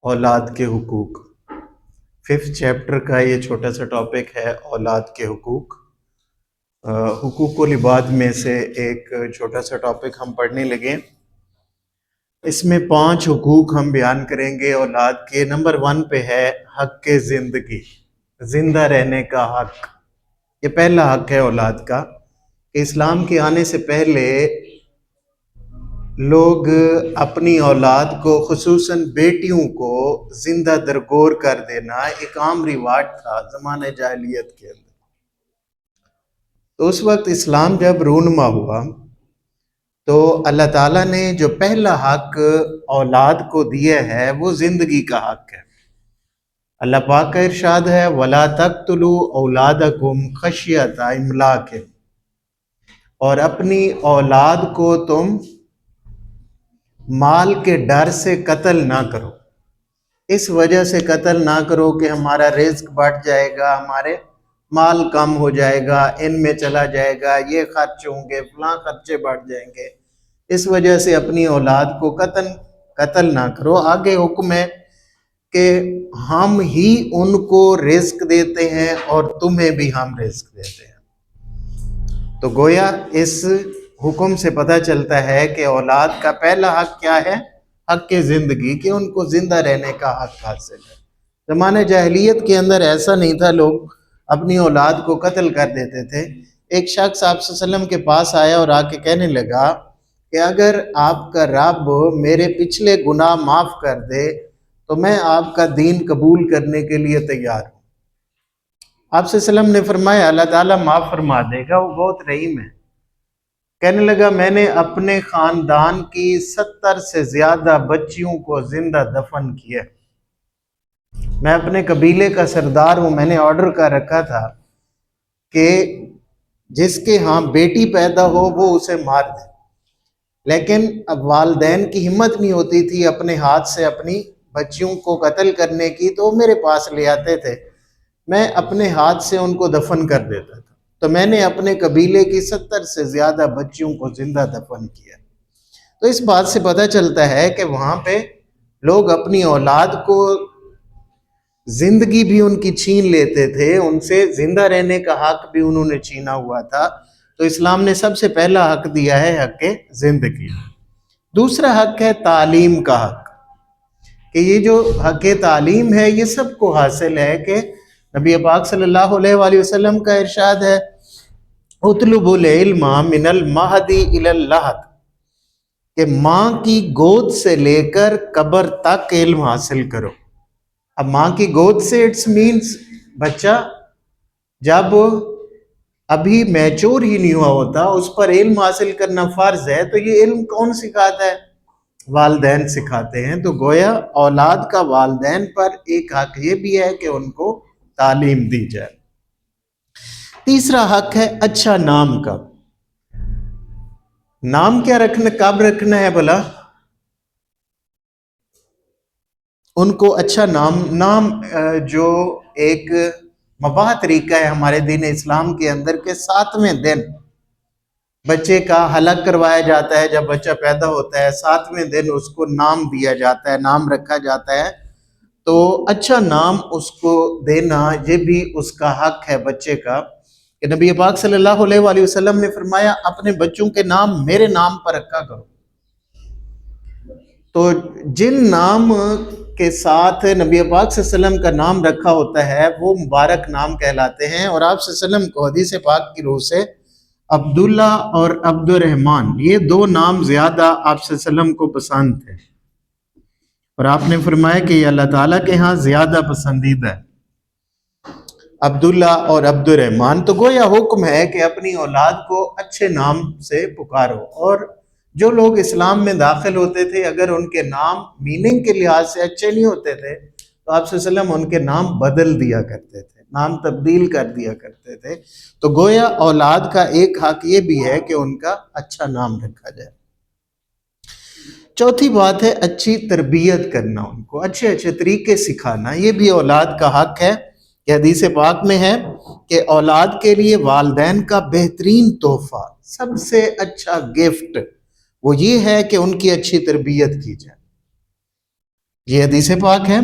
اولاد کے حقوق 5th چیپٹر کا یہ چھوٹا سا ٹاپک ہے، اولاد کے حقوق۔ حقوق العباد میں سے ایک چھوٹا سا ٹاپک ہم پڑھنے لگے۔ اس میں 5 حقوق ہم بیان کریں گے اولاد کے۔ نمبر 1 پہ ہے حق زندگی، زندہ رہنے کا حق۔ یہ پہلا حق ہے اولاد کا کہ اسلام کے آنے سے پہلے لوگ اپنی اولاد کو، خصوصاً بیٹیوں کو زندہ درگور کر دینا ایک عام رواج تھا زمانہ جاہلیت کے اندر۔ تو اس وقت اسلام جب رونما ہوا تو اللہ تعالیٰ نے جو پہلا حق اولاد کو دیا ہے وہ زندگی کا حق ہے۔ اللہ پاک کا ارشاد ہے وَلَا تَقْتُلُوا أَوْلَادَكُمْ خَشْيَةَ إِمْلَاقٍ، اور اپنی اولاد کو تم مال کے ڈر سے قتل نہ کرو، اس وجہ سے قتل نہ کرو کہ ہمارا رزق بڑھ جائے گا، ہمارے مال کم ہو جائے گا، ان میں چلا جائے گا، یہ خرچ ہوں گے، فلاں خرچے بڑھ جائیں گے، اس وجہ سے اپنی اولاد کو قتل نہ کرو۔ آگے حکم ہے کہ ہم ہی ان کو رزق دیتے ہیں اور تمہیں بھی ہم رزق دیتے ہیں۔ تو گویا اس حکم سے پتہ چلتا ہے کہ اولاد کا پہلا حق کیا ہے؟ حق زندگی، کہ ان کو زندہ رہنے کا حق حاصل ہے۔ زمانہ جاہلیت کے اندر ایسا نہیں تھا، لوگ اپنی اولاد کو قتل کر دیتے تھے۔ ایک شخص آپ صلی اللہ علیہ وسلم کے پاس آیا اور آ کے کہنے لگا کہ اگر آپ کا رب میرے پچھلے گناہ معاف کر دے تو میں آپ کا دین قبول کرنے کے لیے تیار ہوں۔ آپ صلی اللہ علیہ وسلم نے فرمایا اللہ تعالیٰ معاف فرما دے گا، وہ بہت رحیم ہے۔ کہنے لگا میں نے اپنے خاندان کی 70 سے زیادہ بچیوں کو زندہ دفن کیا، میں اپنے قبیلے کا سردار ہوں، میں نے آرڈر کر رکھا تھا کہ جس کے ہاں بیٹی پیدا ہو وہ اسے مار دے، لیکن اب والدین کی ہمت نہیں ہوتی تھی اپنے ہاتھ سے اپنی بچیوں کو قتل کرنے کی، تو وہ میرے پاس لے آتے تھے، میں اپنے ہاتھ سے ان کو دفن کر دیتا تھا۔ تو میں نے اپنے قبیلے کی 70 سے زیادہ بچیوں کو زندہ دفن کیا۔ تو اس بات سے پتہ چلتا ہے کہ وہاں پہ لوگ اپنی اولاد کو زندگی بھی ان کی چھین لیتے تھے، ان سے زندہ رہنے کا حق بھی انہوں نے چھینا ہوا تھا۔ تو اسلام نے سب سے پہلا حق دیا ہے حق زندگی۔ دوسرا حق ہے تعلیم کا حق، کہ یہ جو حق تعلیم ہے یہ سب کو حاصل ہے، کہ نبی پاک صلی اللہ علیہ وآلہ وسلم کا ارشاد ہے اطلبوا العلم من المہد الی اللحد، کہ ماں کی گود سے لے کر قبر تک علم حاصل کرو۔ اب ماں کی گود سے اٹس مینز بچہ جب ابھی میچور ہی نہیں ہوا ہوتا اس پر علم حاصل کرنا فرض ہے، تو یہ علم کون سکھاتا ہے؟ والدین سکھاتے ہیں۔ تو گویا اولاد کا والدین پر ایک حق یہ بھی ہے کہ ان کو تعلیم دی جائے۔ تیسرا حق ہے اچھا نام کا۔ نام کیا رکھنا، کب رکھنا ہے بھلا؟ ان کو اچھا نام جو ایک مباح طریقہ ہے ہمارے دین اسلام کے اندر، کہ 7ویں دن بچے کا حلق کروایا جاتا ہے۔ جب بچہ پیدا ہوتا ہے 7ویں دن اس کو نام دیا جاتا ہے، نام رکھا جاتا ہے۔ تو اچھا نام اس کو دینا یہ بھی اس کا حق ہے بچے کا، کہ نبی پاک صلی اللہ علیہ وآلہ وسلم نے فرمایا اپنے بچوں کے نام میرے نام پر رکھا کرو۔ تو جن نام کے ساتھ نبی پاک صلی اللہ علیہ وسلم کا نام رکھا ہوتا ہے وہ مبارک نام کہلاتے ہیں، اور آپ صلی اللہ علیہ وسلم کو حدیث پاک کی روح سے عبداللہ اور عبد الرحمن یہ 2 نام زیادہ آپ صلی اللہ علیہ وسلم کو پسند تھے، اور آپ نے فرمایا کہ یہ اللہ تعالیٰ کے ہاں زیادہ پسندیدہ ہے، عبداللہ اور عبد الرحمن۔ تو گویا حکم ہے کہ اپنی اولاد کو اچھے نام سے پکارو، اور جو لوگ اسلام میں داخل ہوتے تھے اگر ان کے نام میننگ کے لحاظ سے اچھے نہیں ہوتے تھے تو آپ صلی اللہ علیہ وسلم ان کے نام بدل دیا کرتے تھے، نام تبدیل کر دیا کرتے تھے۔ تو گویا اولاد کا ایک حق یہ بھی ہے کہ ان کا اچھا نام رکھا جائے۔ چوتھی بات ہے اچھی تربیت کرنا، ان کو اچھے اچھے طریقے سکھانا، یہ بھی اولاد کا حق ہے، کہ حدیث پاک میں ہے کہ اولاد کے لیے والدین کا بہترین تحفہ، سب سے اچھا گفٹ وہ یہ ہے کہ ان کی اچھی تربیت کی جائے۔ یہ حدیث پاک ہے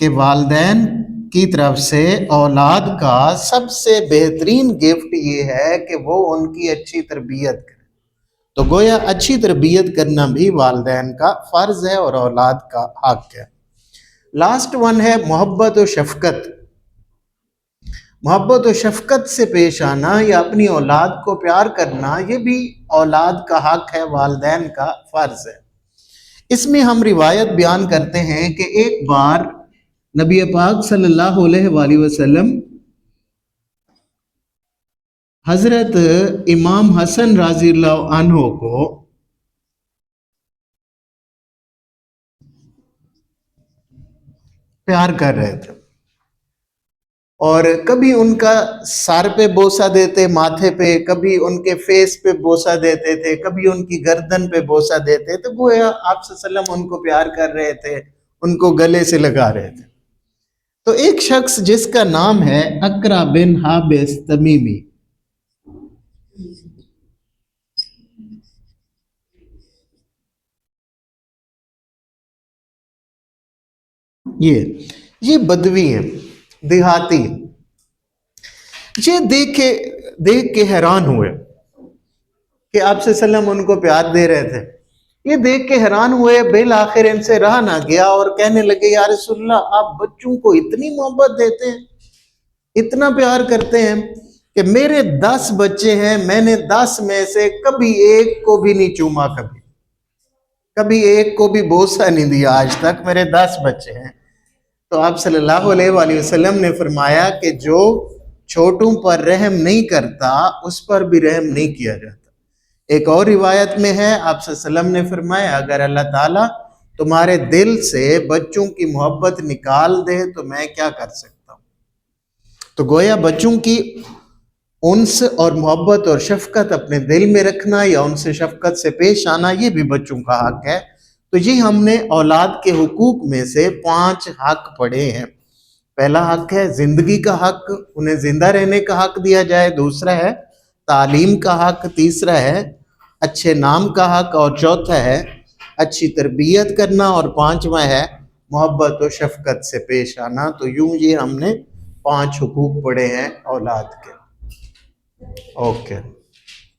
کہ والدین کی طرف سے اولاد کا سب سے بہترین گفٹ یہ ہے کہ وہ ان کی اچھی تربیت کرے. تو گویا اچھی تربیت کرنا بھی والدین کا فرض ہے اور اولاد کا حق ہے. لاسٹ ون ہے محبت و شفقت. محبت و شفقت سے پیش آنا یا اپنی اولاد کو پیار کرنا، یہ بھی اولاد کا حق ہے، والدین کا فرض ہے. اس میں ہم روایت بیان کرتے ہیں کہ ایک بار نبی پاک صلی اللہ علیہ وآلہ وسلم حضرت امام حسن رضی اللہ عنہ کو پیار کر رہے تھے، اور کبھی ان کا سر پہ بوسہ دیتے، ماتھے پہ، کبھی ان کے فیس پہ بوسہ دیتے تھے، کبھی ان کی گردن پہ بوسہ دیتے. تو گویا آپ صلی اللہ علیہ وسلم ان کو پیار کر رہے تھے، ان کو گلے سے لگا رہے تھے. تو ایک شخص جس کا نام ہے اقرا بن حابس تمیمی، یہ بدوی ہیں، دیہاتی. یہ دیکھ کے حیران ہوئے کہ آپ صلی اللہ علیہ وسلم ان کو پیار دے رہے تھے. یہ دیکھ کے حیران ہوئے، بالآخر ان سے رہا نہ گیا اور کہنے لگے یا رسول اللہ، آپ بچوں کو اتنی محبت دیتے ہیں، اتنا پیار کرتے ہیں کہ میرے 10 بچے ہیں، میں نے 10 میں سے کبھی ایک کو بھی نہیں چوما، کبھی ایک کو بھی بوسہ نہیں دیا آج تک، میرے 10 بچے ہیں. تو آپ صلی اللہ علیہ وآلہ وسلم نے فرمایا کہ جو چھوٹوں پر رحم نہیں کرتا اس پر بھی رحم نہیں کیا جاتا. ایک اور روایت میں ہے آپ صلی اللہ علیہ وسلم نے فرمایا اگر اللہ تعالیٰ تمہارے دل سے بچوں کی محبت نکال دے تو میں کیا کر سکتا ہوں. تو گویا بچوں کی انس اور محبت اور شفقت اپنے دل میں رکھنا یا ان سے شفقت سے پیش آنا، یہ بھی بچوں کا حق ہے. تو یہ ہم نے اولاد کے حقوق میں سے 5 حق پڑھے ہیں. پہلا حق ہے زندگی کا حق، انہیں زندہ رہنے کا حق دیا جائے. دوسرا ہے تعلیم کا حق. تیسرا ہے اچھے نام کا حق. اور چوتھا ہے اچھی تربیت کرنا. اور 5واں ہے محبت و شفقت سے پیش آنا. تو یوں یہ ہم نے 5 حقوق پڑھے ہیں اولاد کے. اوکے.